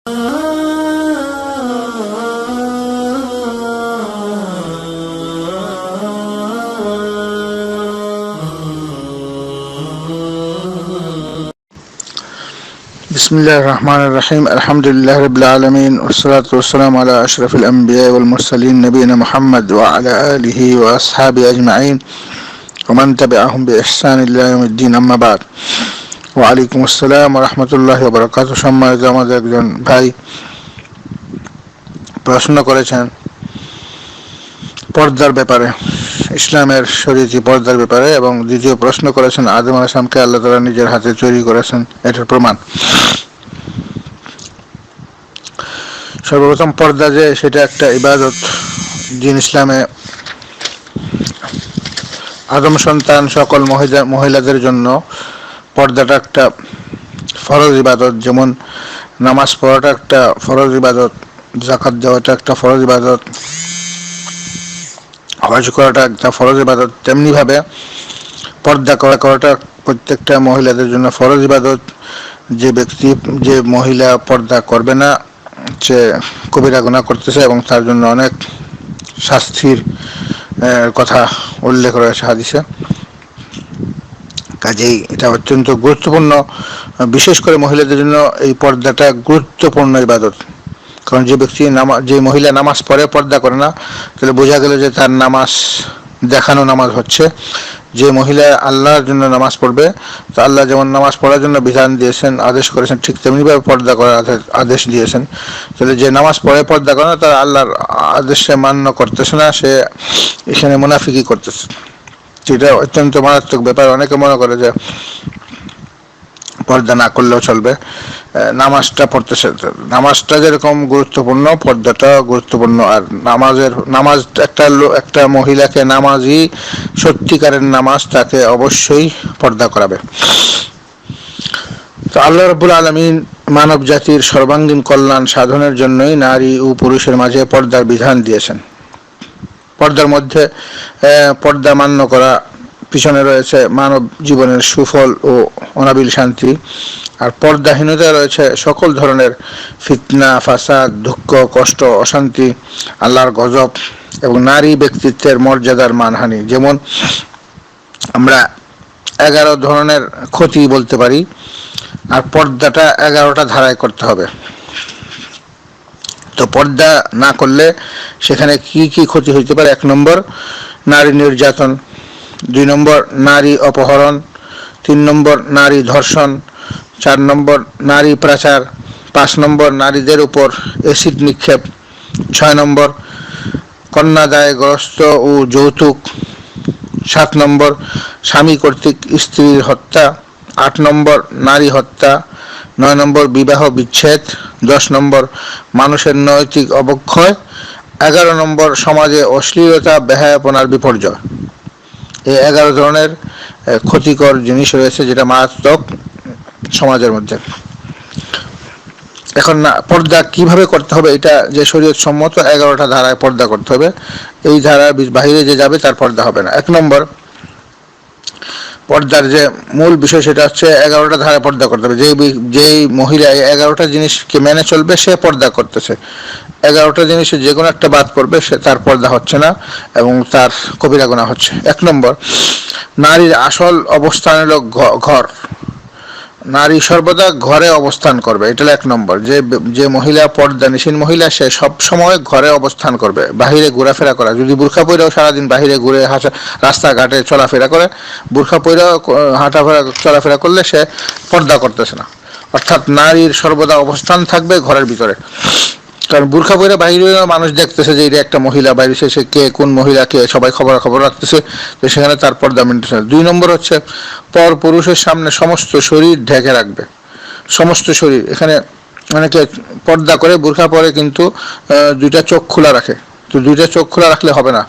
بسم الله الرحمن الرحيم. الحمد لله رب العالمين، والصلاة والسلام على أشرف الأنبياء والمرسلين نبينا محمد وعلى آله وأصحابه أجمعين ومن تبعهم بإحسان إلى يوم الدين. أما بعد, ওয়ালাইকুম আসসালাম ওয়া রাহমাতুল্লাহি ওয়া বারাকাতুহু। সম্মানিত আমাদের একজন ভাই প্রশ্ন করেছেন পর্দার ব্যাপারে, ইসলামের শরীয়তি পর্দার ব্যাপারে, এবং দ্বিতীয় প্রশ্ন করেছেন আদম আলাইহিস সালামকে আল্লাহ তাআলা নিজের হাতে তৈরি করেছেন, এটার প্রমাণ। সর্বপ্রথম পর্দা যে সেটা একটা ইবাদত, দিন ইসলামে আদম সন্তান সকল মহিলাদের জন্য পর্দাটা একটা ফরজ ইবাদত। যেমন নামাজ পড়াটা একটা ফরজ ইবাদত, যাকাত দেওয়াটা একটা ফরজ ইবাদত, হজ করাটা একটা ফরজ ইবাদত, তেমনি ভাবে পর্দা করাটা প্রত্যেকটা মহিলাদের জন্য ফরজ ইবাদত। যে মহিলা পর্দা করবে না সে কবিরা গুনাহ করতেছে এবং তার জন্য অনেক শাস্তির কথা উল্লেখ রয়েছে হাদিসে। কাজেই এটা অত্যন্ত গুরুত্বপূর্ণ, বিশেষ করে মহিলাদের জন্য এই পর্দাটা গুরুত্বপূর্ণ ইবাদত। কারণ যে মহিলা নামাজ পড়ে পর্দা করে না, তাহলে বোঝা গেল যে তার নামাজ দেখানো নামাজ হচ্ছে। যে মহিলা আল্লাহর জন্য নামাজ পড়বে, তো আল্লাহ যেমন নামাজ পড়ার জন্য বিধান দিয়েছেন, আদেশ করেছেন, ঠিক তেমনিভাবে পর্দা করার আদেশ দিয়েছেন। তাহলে যে নামাজ পড়ে পর্দা করে না, তার আল্লাহর আদেশে মান্য করতেছে না, সে এখানে মুনাফিকি করতেছে। এটা অত্যন্ত মারাত্মক ব্যাপার। অনেকে মনে করে যে পর্দা না করলেও চলবে, নামাজটা পড়তেছে। নামাজটা যেরকম গুরুত্বপূর্ণ, পর্দাটা গুরুত্বপূর্ণ। আর নামাজ একটা মহিলাকে নামাজি, সত্যিকারের নামাজ, তাকে অবশ্যই পর্দা করাবে। তো আল্লাহ রাব্বুল আলামিন মানব জাতির সর্বাঙ্গীন কল্যাণ সাধনের জন্যই নারী ও পুরুষের মাঝে পর্দার বিধান দিয়েছেন। পর্দার মধ্যে পর্দা মান্য করা পিছনে রয়েছে মানব জীবনের সুফল ও অনাবিল শান্তি। আর পর্দাহীনতা রয়েছে সকল ধরনের ফিতনা, ফাসাদ, দুঃখ, কষ্ট, অশান্তি, আল্লাহর গজব এবং নারী ব্যক্তিত্বের মর্যাদার মানহানি। যেমন আমরা 11 ধরনের ক্ষতি বলতে পারি, আর পর্দাটা 11টা ধারায় করতে হবে। তো পর্দা না করলে সেখানে কি কি ক্ষতি হইতে পারে? 1 নম্বর নারী নির্যাতন, 2 নম্বর নারী অপহরণ, 3 নম্বর নারী ধর্ষণ, 4 নম্বর নারী পাচার, 5 নম্বর নারীদের উপর অ্যাসিড নিক্ষেপ, 6 নম্বর কন্যাদায়গ্রস্ত ও যৌতুক, 7 নম্বর স্বামী কর্তৃক স্ত্রীর হত্যা, 8 নম্বর নারী হত্যা, 9 নম্বর বিবাহ বিচ্ছেদ, 10 নম্বর মানুষের নৈতিক অবক্ষয়, 11 নম্বর সমাজে অশ্লীলতা, বেহায়াপনার বিপর্যয়। এই 11 ধরনের ক্ষতিকর জিনিস রয়েছে যেটা মারাত্মক সমাজের মধ্যে। এখন পর্দা কিভাবে করতে হবে, এটা যে শরীয়ত সম্মত 11টা ধারায় পর্দা করতে হবে। এই ধারার বাইরে যে যাবে তার পর্দা হবে না। 1 নম্বর পর্দার যে মূল বিষয় সেটা হচ্ছে 11টা ধারায় পর্দা করতে হবে। যেই মহিলা 11টা জিনিসকে মেনে চলবে সে পর্দা করতেছে। 11টা জিনিসে যে কোনো একটা বাদ করবে সে তার পর্দা হচ্ছে না এবং তার কবিরা গুনাহ হচ্ছে। 1 নম্বর নারীর আসল অবস্থান হলো ঘর। নারী সর্বদা ঘরে অবস্থান করবে, এটা 1 নম্বর। যে মহিলা পর্দানিসীন মহিলা, সে সব সময় ঘরে অবস্থান করবে। বাহিরে ঘোরাফেরা করা, যদি বোরখা পরেও সারাদিন বাহিরে ঘুরে রাস্তাঘাটে চলাফেরা করে, বোরখা পরেও হাঁটাফেরা চলাফেরা করলে সে পর্দা করতেছে না। অর্থাৎ নারীর সর্বদা অবস্থান থাকবে ঘরের ভিতরে। কারণ বোরখা পরে বাইরে মানুষ দেখতেছে যে এটা একটা মহিলা, বাইরে সে কে, কোন মহিলা কে, সবাই খবর রাখতেছে, তো সেখানে তার পর্দা মেনটেন। 2 নম্বর হচ্ছে পর পুরুষের সামনে সমস্ত শরীর ঢেকে রাখবে। সমস্ত শরীর, এখানে অনেকে পর্দা করে বোরখা পরে কিন্তু 2টা চোখ খোলা রাখে, তো দুইটা চোখ খোলা রাখলে হবে না।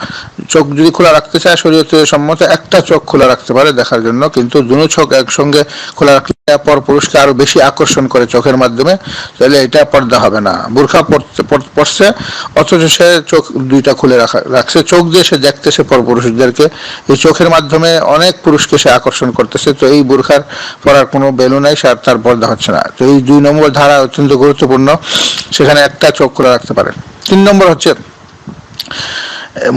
চোখ যদি খোলা রাখতে চায় শরীয়তে সম্মত একটা চোখ খোলা রাখতে পারে দেখার জন্য, কিন্তু দুনো চোখ একসঙ্গে খোলা রাখলে পর পুরুষকে আরো বেশি আকর্ষণ করে চোখের মাধ্যমে, তাহলে এটা পর্দা হবে না। বোরখা পড়ছে অথচ সে চোখ দুইটা খুলে রাখছে, চোখ দিয়ে সে দেখতেছে পর পুরুষদেরকে, এই চোখের মাধ্যমে অনেক পুরুষকে সে আকর্ষণ করতেছে, তো এই বোরখার পরার কোনো ভ্যালু নাই, তার পর্দা হচ্ছে না। তো এই 2 নম্বর ধারা অত্যন্ত গুরুত্বপূর্ণ, সেখানে একটা চোখ খোলা রাখতে পারে। 3 নম্বর হচ্ছে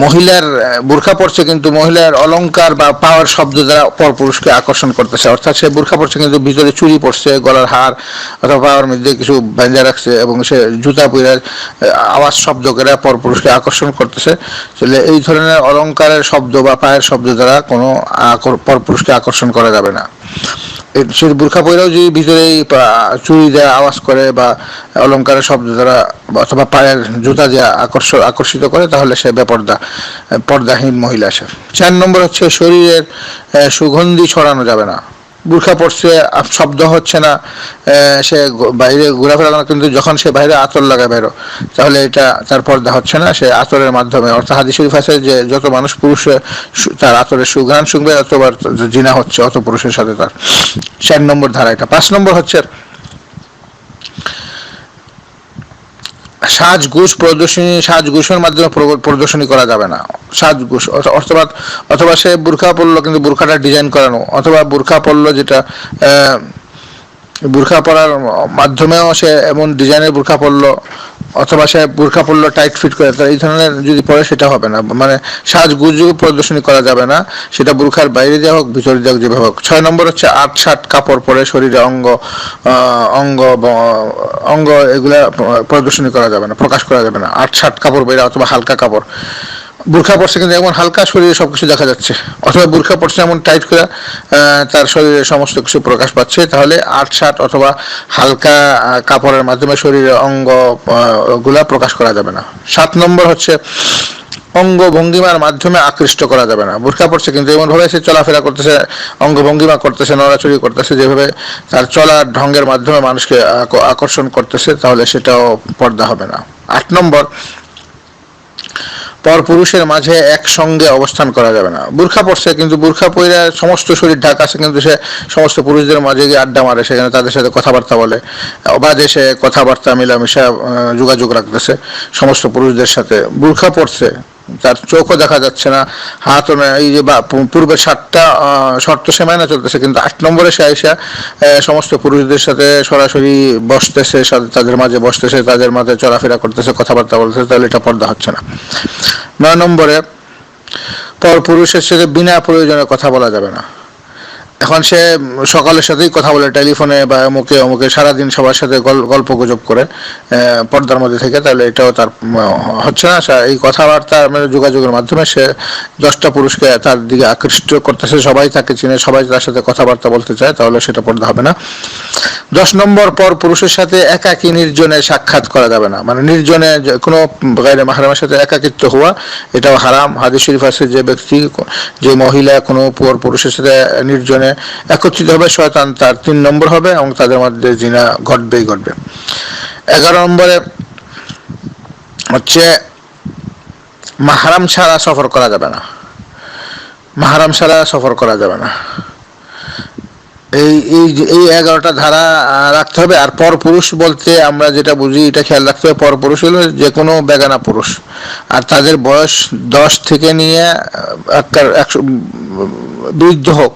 মহিলার বোরখা পড়ছে কিন্তু মহিলার অলংকার বা পাওয়ার শব্দ দ্বারা পরপুরুষকে আকর্ষণ করতেছে, অর্থাৎ সে বোরখা পড়ছে কিন্তু ভিতরে চুড়ি পড়ছে, গলার হার অথবা পাওয়ার মধ্যে কিছু বাঁধা রাখছে এবং সে জুতা পরে আওয়াজ শব্দ করে পরপুরুষকে আকর্ষণ করতেছে, তাহলে এই ধরনের অলংকারের শব্দ বা পায়ের শব্দ দ্বারা কোনো পরপুরুষকে আকর্ষণ করা যাবে না। সে বোরখা পরেও যদি ভিতরে চুড়ি দেওয়া আওয়াজ করে বা অলংকারের শব্দ দ্বারা অথবা পায়ের জুতা দিয়ে আকর্ষিত করে, তাহলে সে পর্দাহীন মহিলা। সে 4 নম্বর হচ্ছে শরীরের সুগন্ধি ছড়ানো যাবে না। বোরখা পড়ছে, শব্দ হচ্ছে না, সে বাইরে ঘোরাফেরা করে, কিন্তু যখন সে বাইরে আতর লাগায় বেরো, তাহলে এটা তার পর্দা হচ্ছে না। সে আতরের মাধ্যমে, অর্থাৎ হাদিস শরীফ আছে যে যত মানুষ পুরুষ তার আতরের সুঘ্রাণ শুনবে অতবার জিনা হচ্ছে অত পুরুষের সাথে তার। 4 নম্বর ধারা এটা। 5 নম্বর হচ্ছে সাজগোজ প্রদর্শনী, সাজগোজের মাধ্যমে প্রদর্শনী করা যাবে না। সাজগোজ অথবা সে বোরখা পরলো কিন্তু বোরখাটা ডিজাইন করানো, অথবা বোরখা পরলো যেটা বোরখা পরার মাধ্যমেও সে এমন ডিজাইনের বোরখা পরলো, অথবা সে বোরখা পরলো টাইট ফিট করে, এই ধরনের যদি পরে সেটা হবে না, মানে সাজগোজ প্রদর্শনী করা যাবে না, সেটা বোরখার বাইরে দেওয়া হোক ভিতরে দেওয়া হোক যেভাবে হোক। 6 নম্বর হচ্ছে 8-7 কাপড় পরে শরীরে অঙ্গ এগুলা প্রদর্শনী করা যাবে না, প্রকাশ করা যাবে না। 8-7 কাপড় পরে অথবা হালকা কাপড়, বোরখা পড়ছে কিন্তু এমন হালকা শরীরে সবকিছু দেখা যাচ্ছে, অথবা বোরখা পড়ছে এমন টাইট করে তার শরীরে সমস্ত কিছু প্রকাশ পাচ্ছে, তাহলে 8-7 অথবা হালকা কাপড়ের মাধ্যমে শরীরের অঙ্গ গুলা প্রকাশ করা যাবে না। 7 নম্বর হচ্ছে অঙ্গ ভঙ্গিমার মাধ্যমে আকৃষ্ট করা যাবে না। বোরখা পড়ছে কিন্তু এমন ভাবে সে চলাফেরা করতেছে, অঙ্গ ভঙ্গিমা করতেছে, নড়াচড়ি করতেছে, যেভাবে তার চলার ঢঙ্গের মাধ্যমে মানুষকে আকর্ষণ করতেছে, তাহলে সেটাও পর্দা হবে না। 8 নম্বর পর পুরুষের মাঝে একসঙ্গে অবস্থান করা যাবে না। বোরখা পড়ছে কিন্তু বোরখা পরে সমস্ত শরীর ঢাকা আছে, কিন্তু সে সমস্ত পুরুষদের মাঝে গিয়ে আড্ডা মারে, সেখানে তাদের সাথে কথাবার্তা বলে, বাদে সে কথাবার্তা মিলামিশা যোগাযোগ রাখতেছে সমস্ত পুরুষদের সাথে। বোরখা পড়ছে, তার চোখও দেখা যাচ্ছে না, হাতও না, এই যে পূর্বের 7টা শর্ত সে মাইনা চলতেছে, কিন্তু 8 নম্বরে সে আইসা সমস্ত পুরুষদের সাথে সরাসরি বসতেছে, তাদের মাঝে বসতেছে, তাদের মাঝে চলাফেরা করতেছে, কথাবার্তা বলতেছে, তাহলে এটা পর্দা হচ্ছে না। 9 নম্বরে পর পুরুষের সাথে বিনা প্রয়োজনে কথা বলা যাবে না। এখন সে সকালের সাথেই কথা বলে টেলিফোনে বা অমুকে সারাদিন সবার সাথে গল্প গুজব করে পর্দার মধ্যে থেকে, তাহলে এটাও তার হচ্ছে না। এই কথাবার্তা যোগাযোগের মাধ্যমে সে 10টা পুরুষকে তার দিকে আকৃষ্ট করতেছে, সবাই তাকে চিনে, সবাই তার সাথে কথাবার্তা বলতে চায়, তাহলে সেটা পর্দা হবে না। 10 নম্বর পর পুরুষের সাথে একাকী নির্জনে সাক্ষাৎ করা যাবে না, মানে নির্জনে কোনো গায়রে মাহরামের সাথে একাকিত্ব হওয়া, এটাও হারাম। হাদিস শরীফ আছে যে মহিলা কোনো পর পুরুষের সাথে নির্জনে একত্রিত হবে, শয়তান তার 3 নম্বর হবে এবং তাদের মধ্যে জিনা ঘটবেই ঘটবে। 11 নম্বরে হচ্ছে মাহরাম ছাড়া সফর করা যাবে না। মাহরাম ছাড়া সফর করা যাবে না, এই 11টা ধারা রাখতে হবে। আর পর পুরুষ বলতে আমরা যেটা বুঝি এটা খেয়াল রাখতে হবে, পর পুরুষ হলো যে কোনো বেগানা পুরুষ, আর তাদের বয়স 10 থেকে নিয়ে বৃদ্ধ হোক।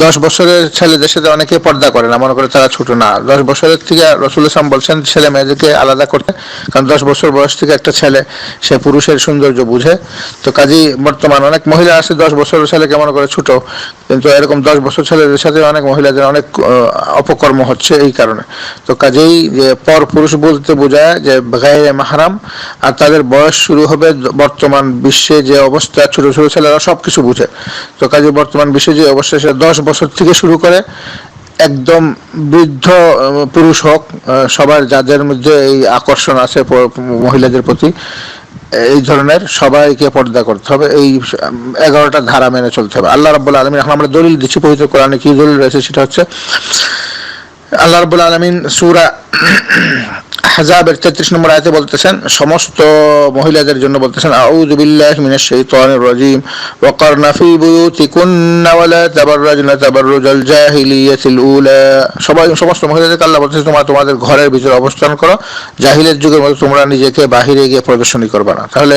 10 বছরের ছেলেদের সাথে অনেকে পর্দা করে না, মনে করে তারা ছোট না। 10 বছরের থেকে রাসূল সাল্লাল্লাহু বলছেন ছেলে মেয়েদেরকে আলাদা করতে, কারণ 10 বছর বয়স থেকে একটা ছেলে সে পুরুষের সৌন্দর্য বুঝে। তো কাজেই বর্তমান অনেক মহিলা আছে 10 বছরের ছেলেকে মনে করে ছোট, কিন্তু এরকম 10 বছর ছেলেদের সাথে অনেক মহিলাদের অনেক অপকর্ম হচ্ছে এই কারণে। তো কাজেই যে পর পুরুষ বলতে বোঝায় যে গায়রে মাহরাম, আর তাদের বয়স শুরু হবে বর্তমান বিশ্বে যে অবস্থা, ছোট ছোট ছেলেরা সব কিছু বুঝে। তো কাজে বর্তমান বিশ্বে যে অবস্থা, সে 10 বছর থেকে শুরু করে একদম বৃদ্ধ পুরুষ হোক, সবার যাদের মধ্যে এই আকর্ষণ আছে মহিলাদের প্রতি, এই ধরনের সবাইকে পর্দা করতে হবে। এই 11টা ধারা মেনে চলতে হবে। আল্লাহ রাব্বুল আলামিন, এখন আমরা দলিল দিচ্ছি পবিত্র কোরআনে কি দলিল রয়েছে, সেটা হচ্ছে আল্লাহ রাব্বুল আলামিন সূরা আহজাবের 33 নম্বর আয়াতে বলতেছেন, সমস্ত মহিলাদের জন্য বলতেছেন, আউযু বিল্লাহি মিনাশ শাইতানির রাজীম ওয়াকারনা ফি বুয়ুতিকুন্না ওয়ালা তাবাররাজনা তাবাররুজাল জাহিলিয়াতিল উলা। সমস্ত মহিলাদেরকে আল্লাহ বলতেছেন, তোমরা তোমাদের ঘরের ভিতরে অবস্থান করো, জাহিলিয়াত যুগের মতো তোমরা নিজেকে বাহিরে গিয়ে প্রদর্শনী করবে না। তাহলে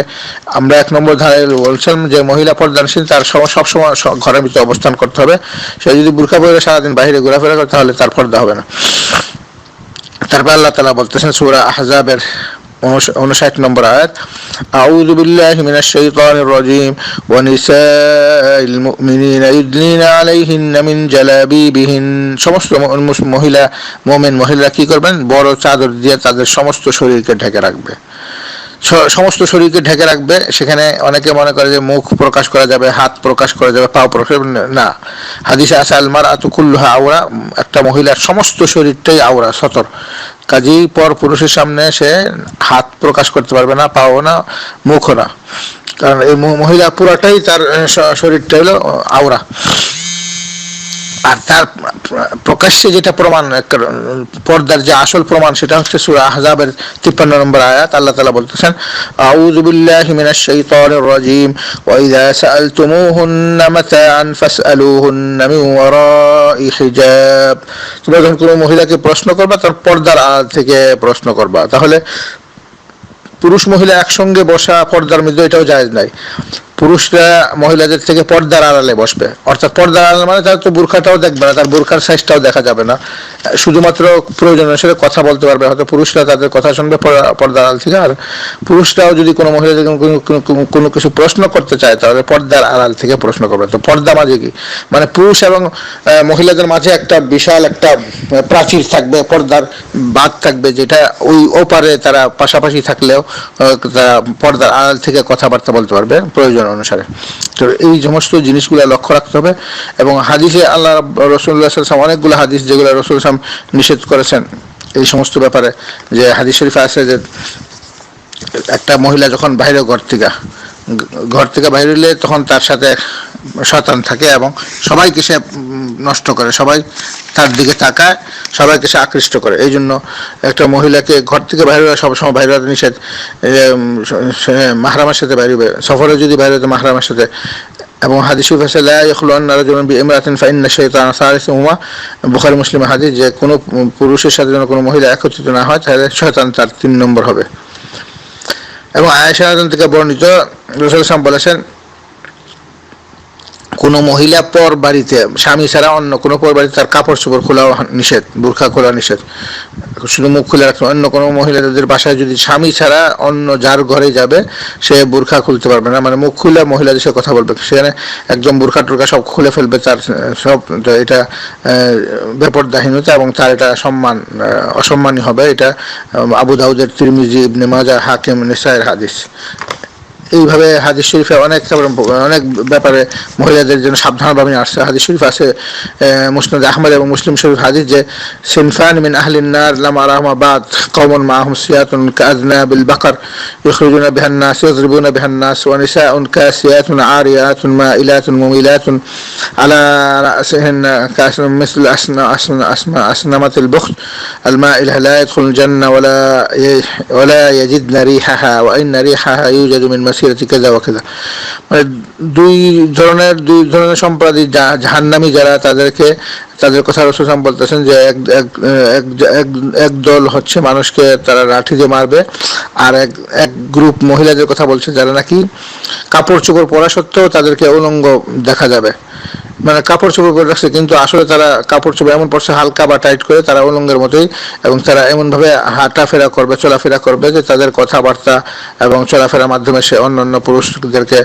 আমরা 1 নম্বর ধারায় বলছেন যে মহিলা পর্দানশীল তার সবসময় ঘরের ভিতরে অবস্থান করতে হবে। সে যদি বুরকা পরে সারাদিন বাইরে ঘোরাফেরা করে তাহলে তার পর্দা হবে না। তারপর আল্লাহ তাআলা বলতেছেন সূরা আহজাবের 59 নম্বর আয়াত, আউযু বিল্লাহি মিনাশ শাইতানির রাজীম ওয়া নিসাইল মুমিনিনা ইউদনিনা আলাইহিন্না মিন জালাবিবিহিন। সমস্ত মহিলা মুমিন মহিলারা কি করবেন, বড় চাদর দিয়ে তাদের সমস্ত শরীরকে ঢেকে রাখবে, সমস্ত শরীরকে ঢেকে রাখবে। সেখানে অনেকে মনে করে যে মুখ প্রকাশ করা যাবে, হাত প্রকাশ করা যাবে, পা প্রকাশ, না। হাদিসে আছে আল মারআতু কুল্লুহা আওরা, একটা মহিলার সমস্ত শরীরটাই আওরা, সতর। কাজেই পর পুরুষের সামনে সে হাত প্রকাশ করতে পারবে না, পাও না, মুখও না, কারণ এই মহিলা পুরাটাই তার শরীরটা হলো আওরা। আর তার প্রকাশ্যে যেটা প্রমাণ, পর্দার যে আসল প্রমাণ, সেটা হচ্ছে সূরা আহজাবের 53 নম্বর আয়াত। আল্লাহ তাআলা বলতেছেন, আউযু বিল্লাহি মিনাশ শাইতানির রাজীম ওয়া ইযা সাআলতুমুহুন্না মাতাআন ফাসআলুহুন্না মিন ওয়ারাই হিজাব। তোমরা যখন কোনো মহিলাকে প্রশ্ন করবা, তার পর্দার আড়াল থেকে প্রশ্ন করবা। তাহলে পুরুষ মহিলা একসঙ্গে বসা পর্দার মধ্যে এটাও জায়েজ নাই। পুরুষরা মহিলাদের থেকে পর্দার আড়ালে বসবে, অর্থাৎ পর্দার আড়ালে মানে তার তো বোরখাটাও দেখবে না, তার বোরখার সাইজটাও দেখা যাবে না, শুধুমাত্র প্রয়োজন অনুসারে কথা বলতে পারবে। হয়তো পুরুষরা তাদের কথা শুনবে পর্দার আড়াল থেকে, আর পুরুষরাও যদি কোনো মহিলাদের কোনো কিছু প্রশ্ন করতে চায় তাহলে পর্দার আড়াল থেকে প্রশ্ন করবে। তো পর্দা মাঝে কি মানে পুরুষ এবং মহিলাদের মাঝে একটা বিশাল একটা প্রাচীর থাকবে, পর্দার বাঁধ থাকবে, যেটা ওই ওপারে তারা পাশাপাশি থাকলেও তারা পর্দার আড়াল থেকে কথাবার্তা বলতে পারবে প্রয়োজন অনুসারে। তো এই সমস্ত জিনিসগুলো লক্ষ্য রাখতে হবে। এবং হাদিসে আল্লাহ রাসূলুল্লাহ সাল্লাল্লাহু আলাইহি ওয়াসাল্লাম অনেকগুলো হাদিস যেগুলো রাসূল সাল্লাল্লাহু আলাইহি ওয়াসাল্লাম নিষেধ করেছেন এই সমস্ত ব্যাপারে। যে হাদিস শরীফে আছে যে একটা মহিলা যখন বাইরে ঘর থেকে বাইরে হলে তখন তার সাথে শয়তান থাকে এবং সবাইকে সে নষ্ট করে, সবাই তার দিকে তাকায়, সবাইকে সে আকৃষ্ট করে। এই জন্য একটা মহিলাকে ঘর থেকে বাইরে সবসময় বাইরে হওয়া নিষেধ। মাহরামের সাথে বাইরে, সফরে যদি বাইরে হতো মাহরামের সাথে। এবং হাদিস শরীফে আছে লা ইয়াখলুন্না রাজুলুন বিইমরাতিন ফাইন্না শাইতানা সালিসুহুমা, বুখারী মুসলিম হাদিস, যে কোনো পুরুষের সাথে যেন কোনো মহিলা একত্রিত না হয় তাহলে শয়তান তার 3 নম্বর হবে। এবং আয়েশা রাদিয়াল্লাহু থেকে বর্ণিত, রাসূল সাল্লাল্লাহু আলাইহি ওয়াসাল্লাম বলেছেন, কোনো মহিলা পর বাড়িতে স্বামী ছাড়া অন্য কোনো পর বাড়িতে তার কাপড় চোপড় খোলা নিষেধ, বোরখা খোলা নিষেধ, শুধু মুখ খুলে রাখতে। অন্য কোনো মহিলাদের বাসায় যদি স্বামী ছাড়া অন্য যার ঘরে যাবে সে বোরখা খুলতে পারবে না, মানে মুখ খুলে মহিলাদের সাথে কথা বলবে, সেখানে একদম বোরখা টোরখা সব খুলে ফেলবে, তার সব, এটা বেপরদাহীনতা এবং তার এটা অসম্মানী হবে। এটা আবু দাউদের, তিরমিজি, ইবনে মাজাহ, হাকিম, নিসাইর হাদিস। এইভাবে হাদিস শরীফে অনেক ব্যাপারে মহিলাদের জন্য সাবধানভাবে আসছে। হাদিস শরীফ আছে মুসনাদ আহমদ এবং মুসলিম শরীফ হাদিস, যে সিনফান মিন আহলিন নার লাম আরাহুমা বাদ কওমুন মাআহুম সিয়াতুন কাযনাবিল বাকর ইখরুজুনা বিহান নাস ইয়াযরিবুনা বিহান নাস ওয়া নিসাউন কাসিয়াতুন আরিয়াতুন মাইলাতুন মুমিলাতুন আলা রাসিহিন্না কাসিরুম মিসল আসনামাতিল বুখত আল মাইলা লা ইয়াদখুলুল জান্নাহ ওয়া লা ইয়াজিদনা রিহাহা ওয়া ইন্না রিহাহা ইউজাদু মিন মানে দুই ধরনের সম্প্রদায় জাহান্নামী যারা, তাদের কথা রাসূল সাল্লাল্লাহু আলাইহি ওয়াসাল্লাম বলতেছেন যে এক দল হচ্ছে মানুষকে তারা লাঠি দিয়ে মারবে, আর এক গ্রুপ মহিলাদের কথা বলছে যারা নাকি কাপড় চোপড় পরা সত্ত্বেও তাদেরকে উলঙ্গ দেখা যাবে। মানে কাপড় চোপড় পরে রাখছে কিন্তু আসলে তারা কাপড় চোপড় এমন পড়ছে হালকা বা টাইট করে, তারা উলঙ্গের মতোই, এবং তারা এমনভাবে হাঁটাফেরা করবে, চলাফেরা করবে যে তাদের কথাবার্তা এবং চলাফেরার মাধ্যমে সে অন্যান্য পুরুষদেরকে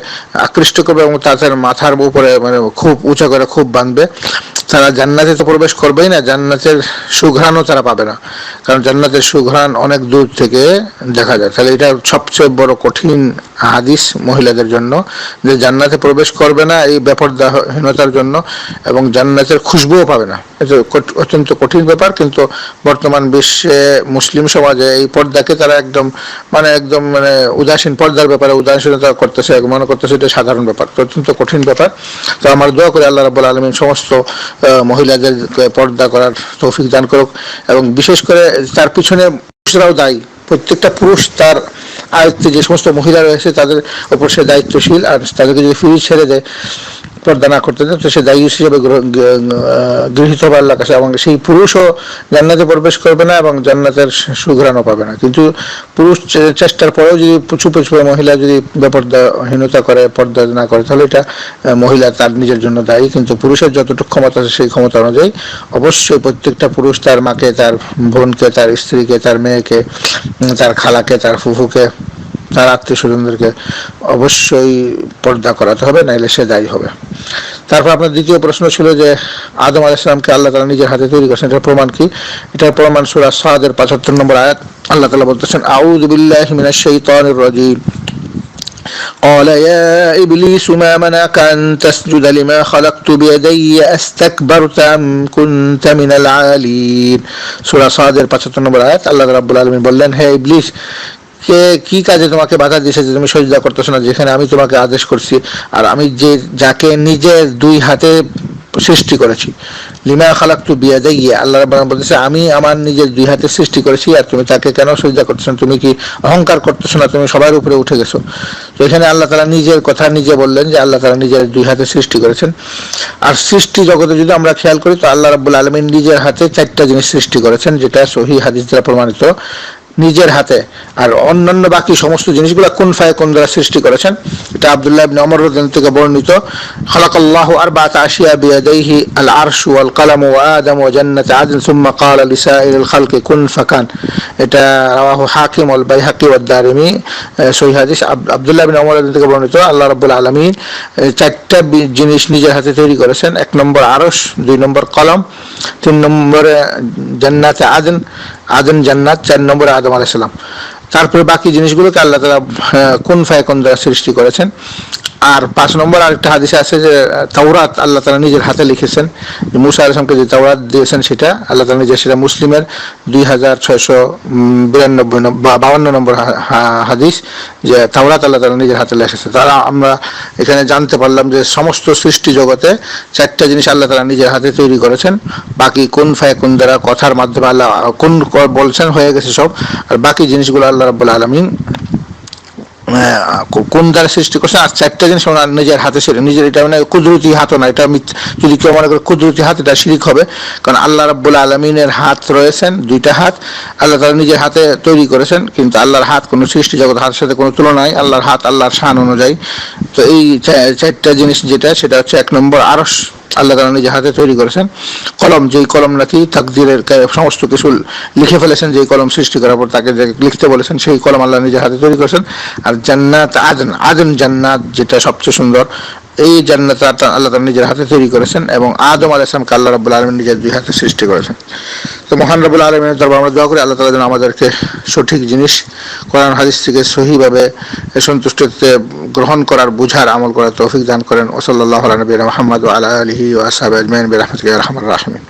আকৃষ্ট করবে এবং তাদের মাথার উপরে মানে খুব উঁচা করে খুব বাঁধবে। তারা জান্নাতে তো প্রবেশ করবেই না, জান্নাতের সুঘ্রাণও তারা পাবে না, কারণ জান্নাতের সুঘ্রাণ অনেক দূর থেকে দেখা যায়। তাহলে এটা সবচেয়ে বড় কঠিন হাদিস মহিলাদের জন্য, যে জান্নাতে প্রবেশ করবে না এই বেপরদাহীনতার জন্য, এবং জান্নাতের খুশবুও পাবে না। এটা অত্যন্ত কঠিন ব্যাপার। কিন্তু বর্তমান বিশ্বে মুসলিম সমাজে এই পর্দাকে তারা একদম উদাসীন, পর্দার ব্যাপারে উদাসীনতা করতেছে, মনে করতেছে এটা সাধারণ ব্যাপার, অত্যন্ত কঠিন ব্যাপার। তো আমার দোয়া করে আল্লাহ রাব্বুল আলামিন সমস্ত মহিলাদের পর্দা করার তৌফিক দান করুক, এবং বিশেষ করে তার পিছনে পুরুষরাও দায়ী, প্রত্যেকটা পুরুষ তার আয়ত্তে যে সমস্ত মহিলা রয়েছে তাদের উপর সে দায়িত্বশীল, আর তাদেরকে যদি ফ্রি ছেড়ে দেয়, পর্দা না করতে দেয়, তো সে দায়ী হিসেবে গৃহীত হবে আল্লাহর কাছে, এবং সেই পুরুষও জান্নাতে প্রবেশ করবে না এবং জান্নাতের সুঘ্রাণও পাবে না। কিন্তু পুরুষ চেষ্টার পরেও যদি চুপে চুপে মহিলা যদি বেপর্দাহীনতা করে, পর্দা না করে, তাহলে এটা মহিলা তার নিজের জন্য দায়ী। কিন্তু পুরুষের যতটুকু ক্ষমতা আছে সেই ক্ষমতা অনুযায়ী অবশ্যই প্রত্যেকটা পুরুষ তার মাকে, তার বোনকে, তার স্ত্রীকে, তার মেয়েকে, তার খালাকে, তার ফুফুকে, তার আত্মীয় স্বজনদেরকে অবশ্যই পর্দা করাতে হবে, নাইলে সে দায়ী হবে। তারপর আপনার দ্বিতীয় প্রশ্ন ছিল যে আদম আলাইহিস সালামকে আল্লাহ তাআলা নিজের হাতে তৈরি করেছেন, এটার প্রমাণ কি? এটার প্রমাণ সূরা সাদের ৭৫ নম্বর আয়াত। আল্লাহ তাআলা বলতেছেন, আউযু বিল্লাহি মিনাশ শাইতানির রাজীম, قال يا إبليس ما منعك أن تسجد لما خلقت بيدي أستكبرت أم كنت من العالين। সূরা সাদের ৭৫ নম্বর আয়াত। আল্লাহ রাব্বুল আলামিন বললেন, হে ইবলিস, কে কি কাজে তোমাকে বাধা দিয়েছে যে তুমি সিজদা করতেছো না, যেখানে আমি তোমাকে আদেশ করছি, আর আমি যে যাকে নিজের দুই হাতে সৃষ্টি করেছি। লিমা খালাকতু বিয়াদাইয়া, আল্লাহ রাব্বুল বলতেছে আমি আমার নিজের দুই হাতে সৃষ্টি করেছি, আর তুমি তাকে কেন সিজদা করতেছো? তুমি কি অহংকার করতেছো না? তুমি সবার উপরে উঠে গেছো। তো এখানে আল্লাহ তাআলা নিজের কথা নিজে বললেন যে আল্লাহ তাআলা নিজের দুই হাতে সৃষ্টি করেছেন। আর সৃষ্টি জগতে যদি আমরা খেয়াল করি, তো আল্লাহ রাব্বুল আলামিন নিজের হাতে 4টা জিনিস সৃষ্টি করেছেন, যেটা সহিহ হাদিস দ্বারা প্রমাণিত, নিজের হাতে। আর অন্যান্য বাকি সমস্ত জিনিসগুলো কুন ফায়াকুন দ্বারা সৃষ্টি করেছেন। এটা আব্দুল্লাহ ইবনে ওমর রাদিয়াল্লাহু থেকে বর্ণিত, খালাকাল্লাহু আরবাআতা আশিয়া বিয়াদাইহি আল আরশু ওয়াল কালামু ওয়া আদম ওয়া জান্নাত আদন সুম্মা ক্বালা লিসাইরিল খালকি কুন ফাকান। এটা রাওয়াহু হাকিম ওয়াল বাইহাকি ওয়াদ দারিমি, সহিহ হাদিস। আব্দুল্লাহ ইবনে ওমর রাদিয়াল্লাহু থেকে বর্ণিত, আল্লাহ রাব্বুল আলামিন 4টা জিনিস নিজের হাতে তৈরি করেছেন। 1 নম্বর আরশ, 2 নম্বর কলম, 3 নম্বরে জান্নাত আদন, আদন জান্নাত, 4 নম্বরে আদম আলাইহিস সালাম। তারপরে বাকি জিনিসগুলোকে আল্লাহ তাআলা কুন ফায়াকুন দ্বারা সৃষ্টি করেছেন। আর 5 নম্বর আরেকটা হাদিসে আছে যে তাওরাত আল্লাহ তাআলা নিজের হাতে লিখেছেন। মুসা আলাইহিস সালামকে যে তাওরাত দিয়েছেন সেটা আল্লাহ তাআলা নিজে, সেটা মুসলিমের 2652 নম্বর হাদিস, যে তাওরাত আল্লাহ তাআলা নিজের হাতে লিখেছেন। তারা আমরা এখানে জানতে পারলাম যে সমস্ত সৃষ্টি জগতে 4টা জিনিস আল্লাহ তাআলা নিজের হাতে তৈরি করেছেন। বাকি কুন ফায়াকুন দ্বারা কথার মাধ্যমে আল্লাহ কুন বলছেন, হয়ে গেছে সব। আর বাকি জিনিসগুলো আল্লাহ রাব্বুল আলামিন কোন দ্বারা সৃষ্টি করছেন। আর 4টা জিনিস নিজের হাতে ছিল, নিজের, এটা মানে কুদরতি হাতও না। এটা যদি কেউ মনে করে কুদরতি হাত, এটা শিরক হবে। কারণ আল্লাহ রাব্বুল আলামিনের হাত রয়েছেন, 2টা হাত আল্লাহ তাআলা নিজের হাতে তৈরি করেছেন। কিন্তু আল্লাহর হাত কোনো সৃষ্টি জগৎ হাতের সাথে কোনো তুলনা নাই। আল্লাহর হাত আল্লাহর শান অনুযায়ী। তো এই 4টা জিনিস যেটা, সেটা হচ্ছে 1 নম্বর আরশ, আল্লাহ তাআলা নিজের হাতে তৈরি করেছেন। কলম, যেই কলম নাকি তাকদীরের সমস্ত কিছু লিখে ফেলেছেন, যেই কলম সৃষ্টি করার পর তাকে লিখতে বলেছেন, সেই কলম আল্লাহ নিজের হাতে তৈরি করেছেন। আর জান্নাত আদন, আদন জান্নাত, যেটা সবচেয়ে সুন্দর, এই জান্নাত আল্লাহ তাআলা নিজের হাতে তৈরি করেছেন। এবং আদম আলাইহিস সালামকে আল্লাহ রাব্বুল আলামিন নিজের 2 হাতে সৃষ্টি করেছেন। তো মহান রাব্বুল আলামিনের দরবারে আমরা দোয়া করি আল্লাহ তাআলা যেন আমাদেরকে সঠিক জিনিস কোরআন হাদিস থেকে সহিভাবে সন্তুষ্টিতে গ্রহণ করার, বুঝার, আমল করার তৌফিক দান করেন। ওয়া সাল্লাল্লাহু আলা নবিয়িনা মুহাম্মদ ওয়া আলা আলিহি ওয়া আসহাবিহি আজমাইন বিরহমাতিকা ইয়া আরহামার রাহিমিন।